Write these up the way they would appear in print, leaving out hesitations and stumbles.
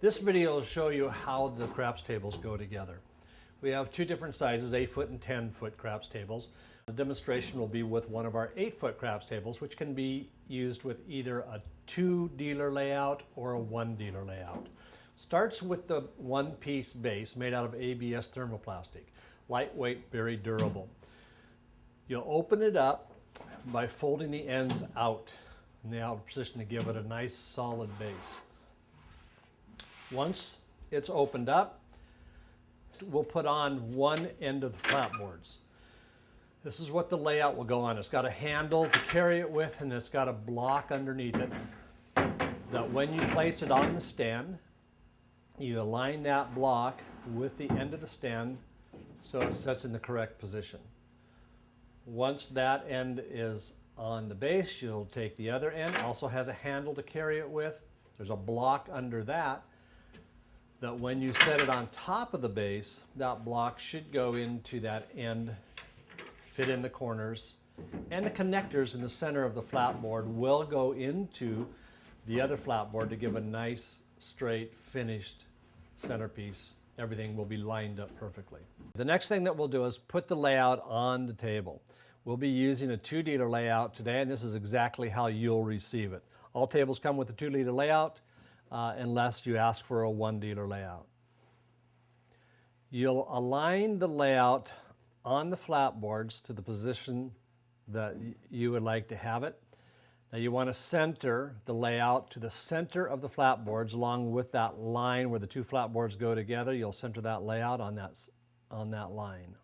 This video will show you how the craps tables go together. We have two different sizes, 8-foot and 10-foot craps tables. The demonstration will be with one of our 8-foot craps tables, which can be used with either a 2-dealer layout or a 1-dealer layout. Starts with the one-piece base made out of ABS thermoplastic, lightweight, very durable. You'll open it up by folding the ends out in the outer position to give it a nice solid base. Once it's opened up, we'll put on one end of the flatboards. This is what the layout will go on. It's got a handle to carry it with, and it's got a block underneath it that when you place it on the stand, you align that block with the end of the stand so it sits in the correct position. Once that end is on the base, you'll take the other end. Also has a handle to carry it with. There's a block under that when you set it on top of the base, that block should go into that end, fit in the corners, and the connectors in the center of the flatboard will go into the other flatboard to give a nice, straight, finished centerpiece. Everything will be lined up perfectly. The next thing that we'll do is put the layout on the table. We'll be using a 2-dealer layout today, and this is exactly how you'll receive it. All tables come with a 2-dealer layout, unless you ask for a 1-dealer layout. You'll align the layout on the flatboards to the position that you would like to have it. Now you want to center the layout to the center of the flatboards along with that line where the two flatboards go together. You'll center that layout on that line.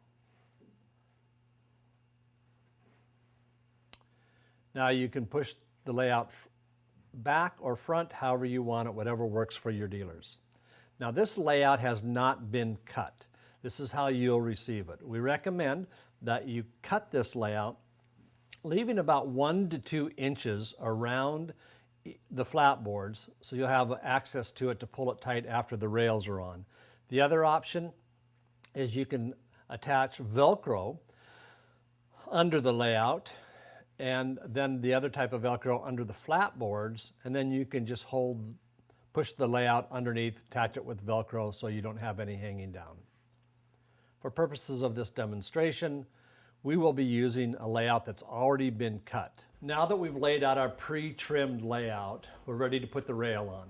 Now you can push the layout back or front, however you want it, whatever works for your dealers. Now this layout has not been cut. This is how you'll receive it. We recommend that you cut this layout, leaving about 1 to 2 inches around the flatboards so you'll have access to it to pull it tight after the rails are on. The other option is you can attach Velcro under the layout, and then the other type of Velcro under the flatboards, and then you can just push the layout underneath, attach it with Velcro so you don't have any hanging down. For purposes of this demonstration, we will be using a layout that's already been cut. Now that we've laid out our pre-trimmed layout, we're ready to put the rail on.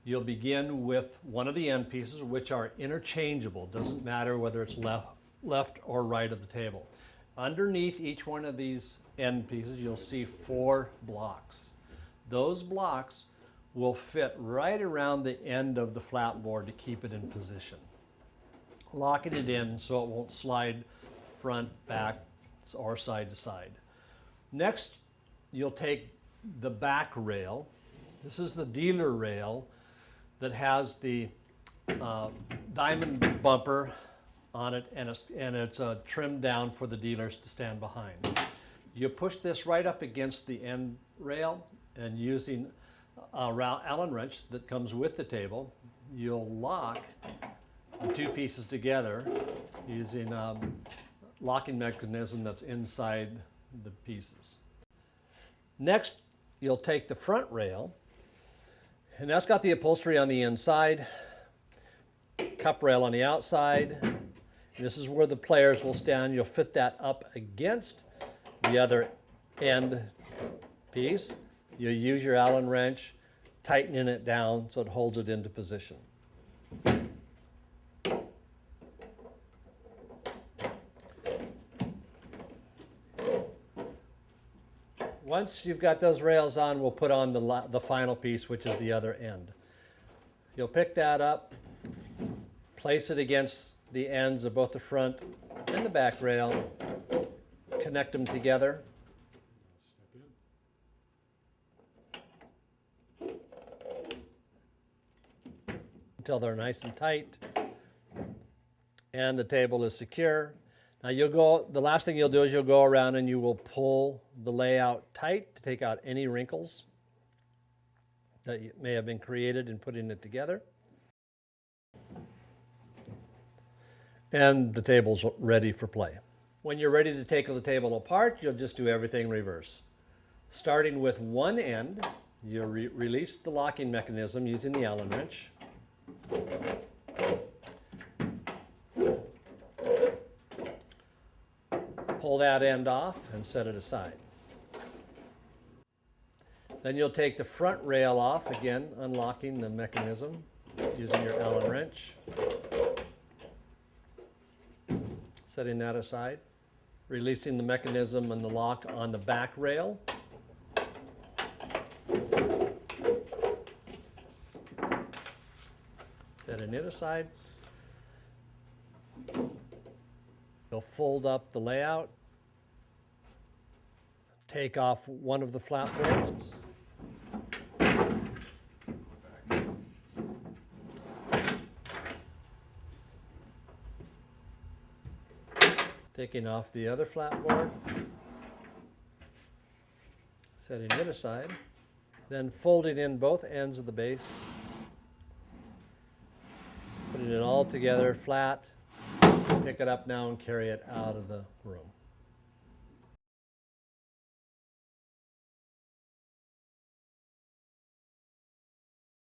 You'll begin with one of the end pieces, which are interchangeable. Doesn't matter whether it's left or right of the table. Underneath each one of these end pieces, you'll see 4 blocks. Those blocks will fit right around the end of the flatboard to keep it in position, locking it in so it won't slide front, back, or side to side. Next, you'll take the back rail. This is the dealer rail that has the diamond bumper on it, and it's trimmed down for the dealers to stand behind. You push this right up against the end rail, and using a Allen wrench that comes with the table, you'll lock the 2 pieces together using a locking mechanism that's inside the pieces. Next, you'll take the front rail, and that's got the upholstery on the inside, cup rail on the outside. This is where the players will stand. You'll fit that up against the other end piece. You'll use your Allen wrench, tightening it down so it holds it into position. Once you've got those rails on, we'll put on the final piece, which is the other end. You'll pick that up, place it against the ends of both the front and the back rail, connect them together. Until they're nice and tight, and the table is secure. Now the last thing you'll do is you'll go around and you will pull the layout tight to take out any wrinkles that may have been created in putting it together. And the table's ready for play. When you're ready to take the table apart, you'll just do everything reverse. Starting with one end, you release the locking mechanism using the Allen wrench. Pull that end off and set it aside. Then you'll take the front rail off, again unlocking the mechanism using your Allen wrench. Setting that aside. Releasing the mechanism and the lock on the back rail. Setting it aside. You'll fold up the layout. Take off one of the flatboards. Taking off the other flatboard. Setting it aside. Then folding in both ends of the base. Putting it all together flat. Pick it up now and carry it out of the room.